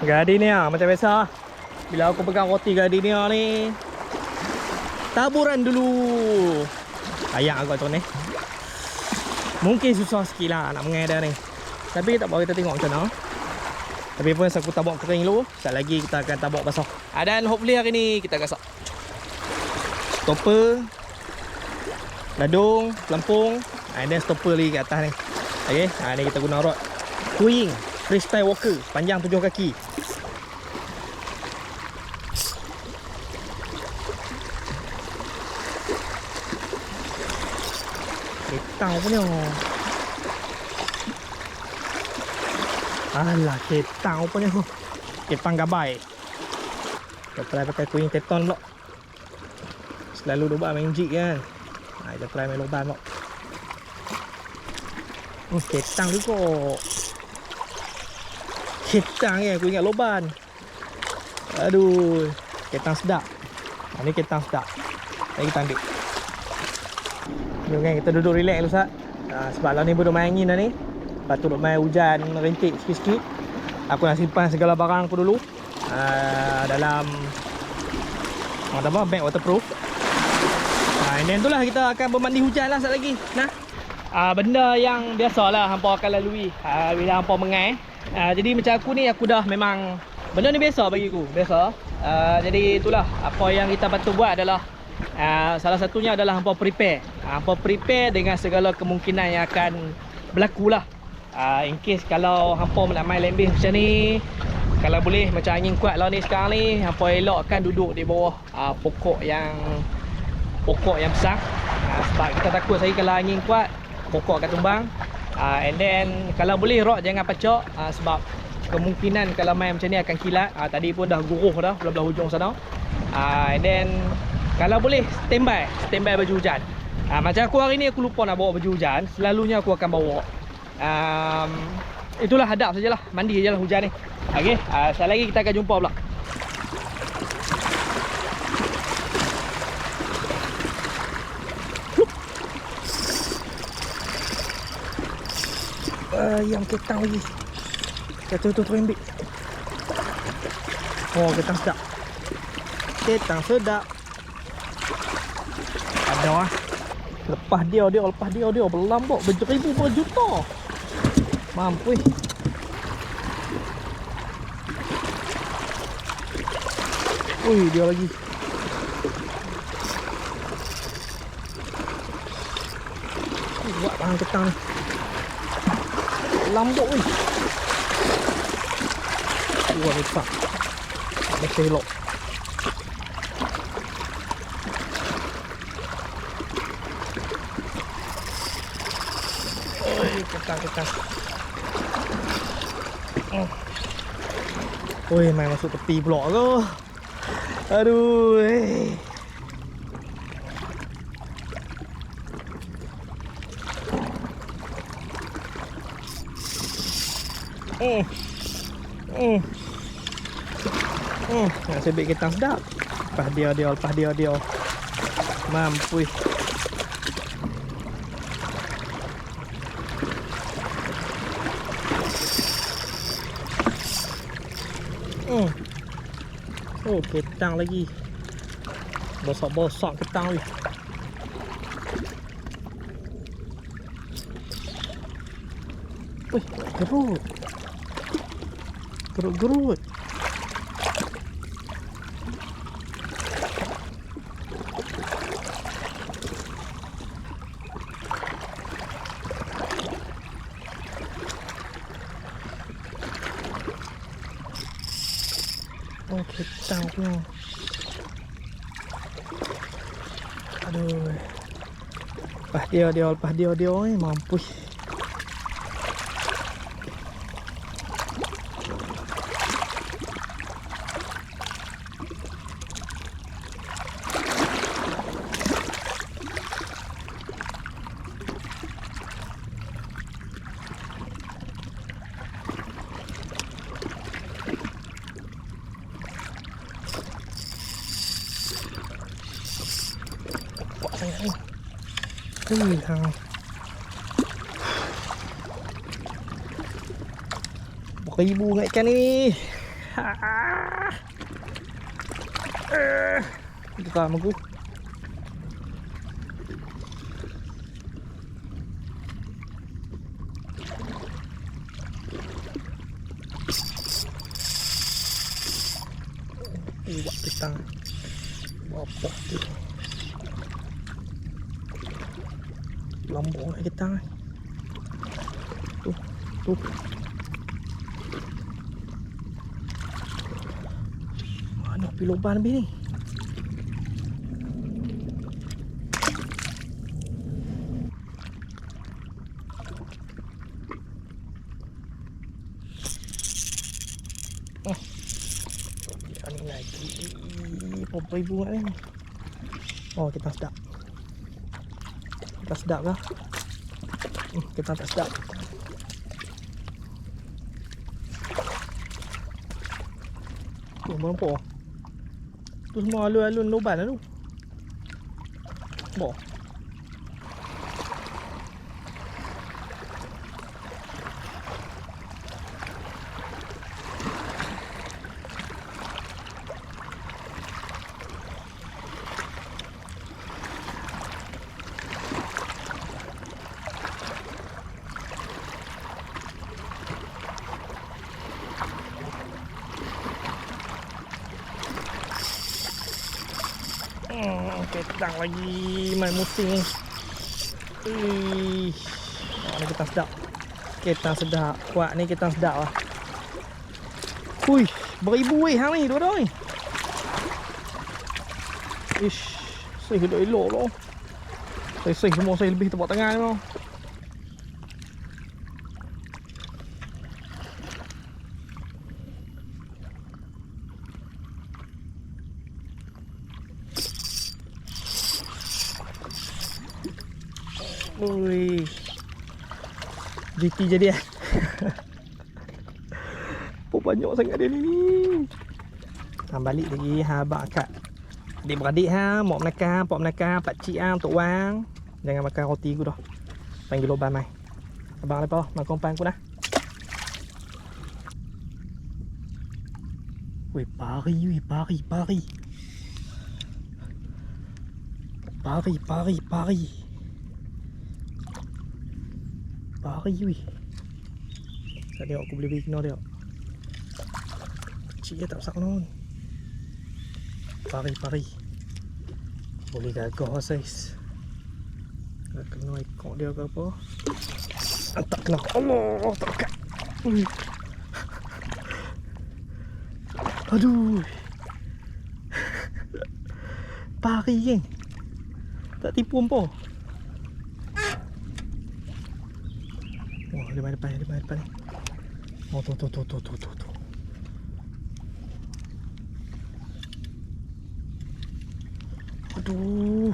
Gardenia macam biasa. Bila aku pegang roti gardenia ni, taburan dulu. Ayak agak tu ni. Mungkin susah sikit lah nak mengair ni. Tapi tak apa, kita tengok macam mana. Tapi pun aku tabak kering dulu. Sekejap lagi kita akan tabak basah. Dan hopefully hari ni kita gasak stopper, ladung, pelampung, and then stopper lagi kat atas ni. Okay, ni kita guna rod Twing Freestyle Walker panjang 7 kaki. Ketang punya. Alah, ketang punya. Ketang gabai. Kita try pakai Twing Teton pula. Selalu lubang main jig kan. Kita try main lubang pula. Ketang juga. Ketang ya, aku ingat loban. Aduh, ketang sedap. Ni ketang sedap. Mari kita ambil. Jom kan, kita duduk relax dulu Sat. Sebab lah ni duduk main angin dah ni. Lepas tu duduk main hujan rintik sikit-sikit. Aku nak simpan segala barang aku dulu dalam bag waterproof. And then tu lah kita akan bermandi hujan lah sekejap lagi. Benda yang biasalah hampa akan lalui bila hampa mengai. Jadi macam aku ni, aku dah memang benda ni biasa bagi aku. Biasa. Jadi itulah apa yang kita patut buat adalah salah satunya adalah hampa prepare. Hampa prepare dengan segala kemungkinan yang akan berlaku lah. In case kalau hampa nak main lembeh macam ni, kalau boleh macam angin kuat lah ni sekarang ni, hampa elokkan duduk di bawah pokok yang besar. Sebab kita takut sekali kalau angin kuat, pokok akan tumbang. And then kalau boleh rod jangan pacak, sebab kemungkinan kalau main macam ni akan kilat. Tadi pun dah guruh dah belah-belah hujung sana. And then kalau boleh standby baju hujan. Macam aku hari ni aku lupa nak bawa baju hujan. Selalunya aku akan bawa. Itulah hadap sajalah, mandi sajalah hujan ni. Okey, sekejap lagi kita akan jumpa pula. Yang ketang lagi. Kita tu ambil. Oh, ketang sedap. Ketang sedap. Ada lah. Lepas dia berlambak beribu berjuta. Mampu. Ui, dia lagi. Buat tangan ketang ni. Lambuk ni. Wah, besar. Ada selok. Ketang. Oi, main masuk tepi pula ke. Aduh. Nak sebik ketang sedap. Lepas dia. Mampu. Oh, ketang lagi. Bosak ketang ni. Wih, gerut. Oh, ketang punya. Aduh. Lepas dia ni mampus. Hang. Beribu dengan ikan ni. Ito ka magu. Buat petang. Apa tu? Lambung nak ketang. Tuh. Mana piloban lebih ni? Ni lagi. Berapa ribu kat ni? Oh, kita sedap. Kita sedap kah? Kita tak sedap. Tu nampak. Tu semua alun-alun loban lah tu. Nampak. Ketang lagi main musim ni. Oh, ni ketang sedap. Ketang sedap. Kuat ni ketang sedap lah. Hui, beribu hang ni dua-dua ni. Ish, saya elok-elok loh. Saya semua saya lebih tepuk tangan loh. Ui, GT jadi apa banyak sangat dia ni. Balik lagi abang akak adik-beradik mak menakar, pak menakar, pak cik untuk wang. Jangan makan roti aku dah. Panggil loban mai. Abang lepas makan kompan aku dah. Weh, pari. Weh. Tak tengok aku boleh beri kena dia. Kecil dia tak besar non. Pari. Boleh gagah saiz. Tak kena ekor dia ke apa. Tak kena. Allah, tak dekat. Aduh. Pari kan. Tak tipu apa. Wah, dia main depan ni. Oh, tu. Aduh.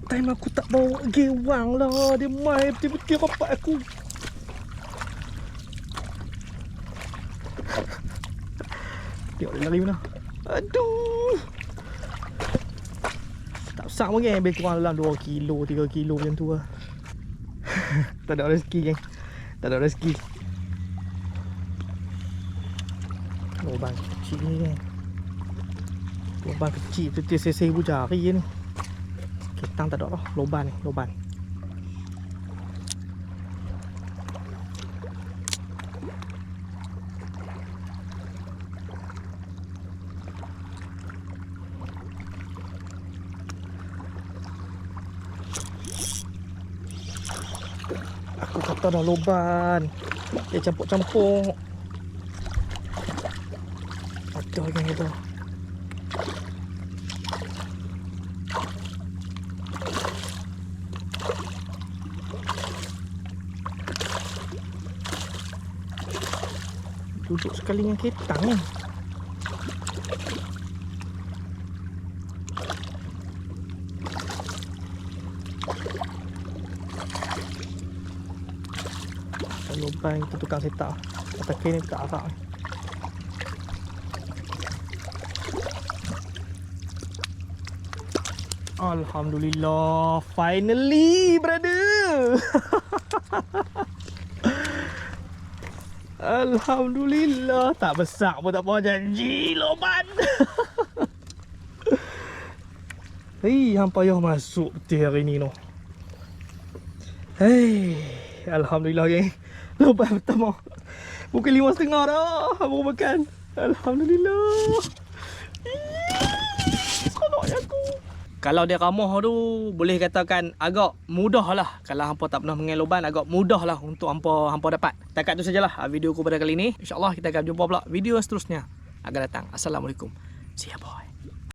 Time aku tak bawa gewang lah. Dia main betul-betul rapat aku. Tengok dia lari mana. Aduh. Tak besar pun kan. Lebih kurang dalam 2 kilo, 3 kilo macam tu lah. Tak ada rezeki kan. Tak ada rezeki. Lubang kecil ni kan. Lubang kecil betul-betul seribu jari je ni. Ketang tak ada lah. Lubang ni. Lubang. Aku kata dah loban. Dia campur-campur. Ada yang itu. Duduk sekali dengan ketang ni. Lubang itu tukang setak. Atas kain ni tukang arak ni. Alhamdulillah, finally brother. Alhamdulillah. Tak besar pun tak apa, janji loban. Hei, hang payah masuk betul hari ni noh. Hei, alhamdulillah geng. Loban pertama. Pukul 5.30 dah. Baru makan. Alhamdulillah. Seronoknya aku. Kalau dia ramah tu, boleh katakan agak mudah lah. Kalau hampa tak pernah mengenai loban, agak mudah lah untuk hampa dapat. Takat tu sajalah video aku pada kali ni. InsyaAllah kita akan jumpa pula video seterusnya akan datang. Assalamualaikum. See ya boy.